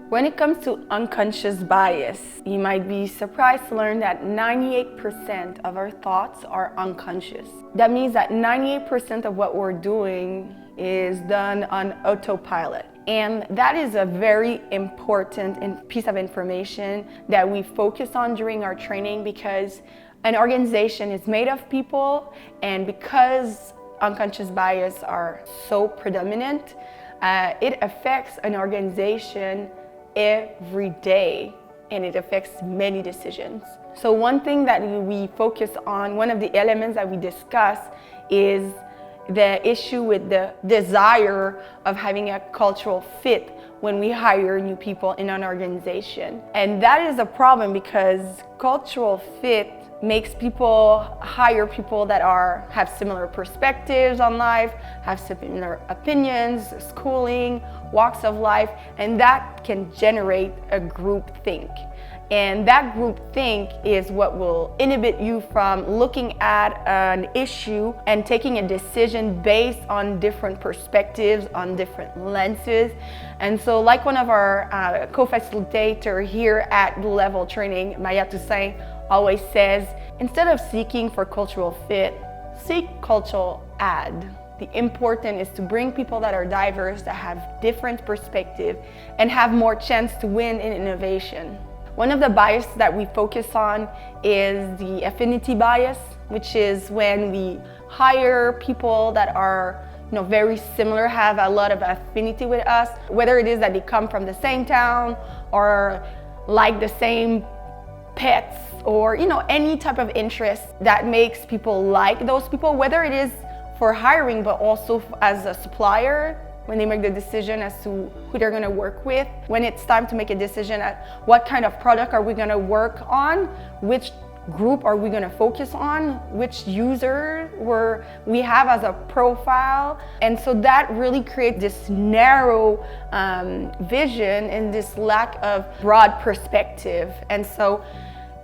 When it comes to unconscious bias, you might be surprised to learn that 98% of our thoughts are unconscious. That means that 98% of what we're doing is done on autopilot. And that is a very important piece of information that we focus on during our training, because an organization is made of people, and because unconscious bias are so predominant, it affects an organization every day, and it affects many decisions. So one thing that we focus on, one of the elements that we discuss, is the issue with the desire of having a cultural fit when we hire new people in an organization. And that is a problem, because cultural fit makes people hire people that have similar perspectives on life, have similar opinions, schooling, walks of life, and that can generate a group think. And that group think is what will inhibit you from looking at an issue and taking a decision based on different perspectives, on different lenses. And so, like one of our co-facilitator here at Blue Level Training, Maya Toussaint, always says, instead of seeking for cultural fit, seek cultural add. The important is to bring people that are diverse, that have different perspective, and have more chance to win in innovation. One of the biases that we focus on is the affinity bias, which is when we hire people that are very similar, have a lot of affinity with us, whether it is that they come from the same town or like the same pets, or any type of interest that makes people like those people, whether it is for hiring but also as a supplier, when they make the decision as to who they're going to work with, when it's time to make a decision at what kind of product are we going to work on, which group are we going to focus on, which user we have as a profile. And so that really creates this narrow vision and this lack of broad perspective. And so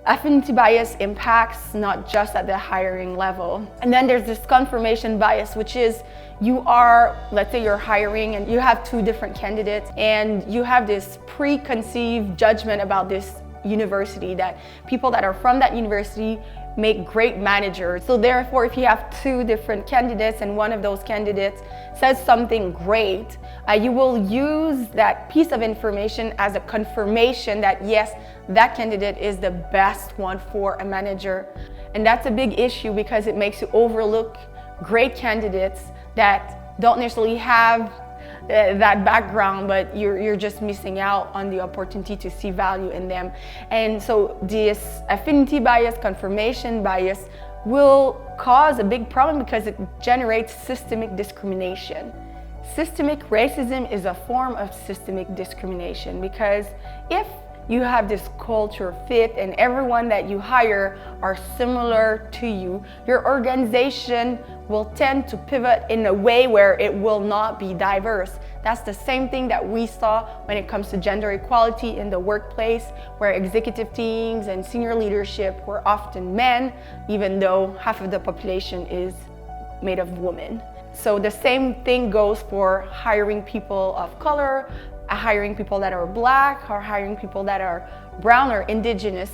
affinity bias impacts not just at the hiring level. And then there's this confirmation bias, which is let's say you're hiring and you have two different candidates, and you have this preconceived judgment about this university, that people that are from that university make great managers. So therefore, if you have two different candidates and one of those candidates says something great, you will use that piece of information as a confirmation that yes, that candidate is the best one for a manager. And that's a big issue, because it makes you overlook great candidates that don't necessarily have that background, but you're just missing out on the opportunity to see value in them. And so this affinity bias, confirmation bias, will cause a big problem because it generates systemic discrimination. Systemic racism is a form of systemic discrimination, because if you have this culture fit and everyone that you hire are similar to you, your organization will tend to pivot in a way where it will not be diverse. That's the same thing that we saw when it comes to gender equality in the workplace, where executive teams and senior leadership were often men, even though half of the population is made of women. So the same thing goes for hiring people of color, hiring people that are Black, or hiring people that are brown or indigenous.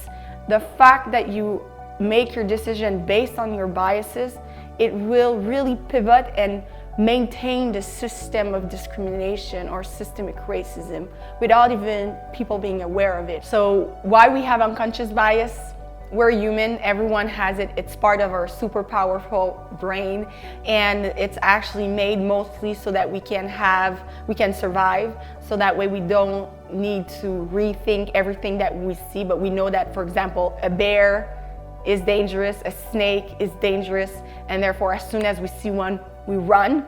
The fact that you make your decision based on your biases, it will really pivot and maintain the system of discrimination or systemic racism without even people being aware of it. So why we have unconscious bias? We're human, everyone has it. It's part of our super powerful brain, and it's actually made mostly so that we can survive. So that way we don't need to rethink everything that we see, but we know that, for example, a bear is dangerous, a snake is dangerous, and therefore as soon as we see one, we run.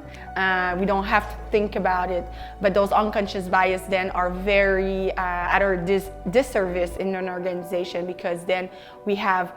We don't have to think about it. But those unconscious bias then are very at our disservice in an organization, because then we have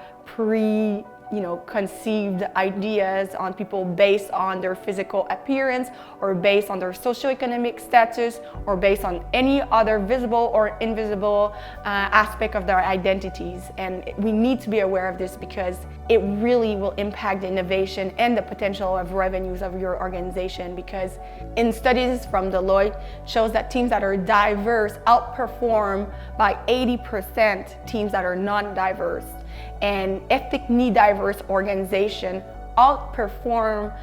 conceived ideas on people based on their physical appearance or based on their socioeconomic status or based on any other visible or invisible aspect of their identities. And we need to be aware of this because it really will impact the innovation and the potential of revenues of your organization, because in studies from Deloitte shows that teams that are diverse outperform by 80% teams that are non-diverse, and ethnically diverse organizations outperform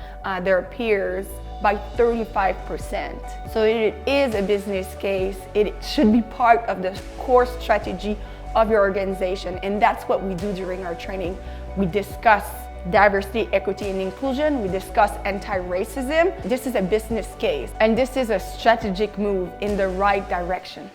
their peers by 35%. So it is a business case. It should be part of the core strategy of your organization, and that's what we do during our training. We discuss diversity, equity, and inclusion. We discuss anti-racism. This is a business case, and this is a strategic move in the right direction.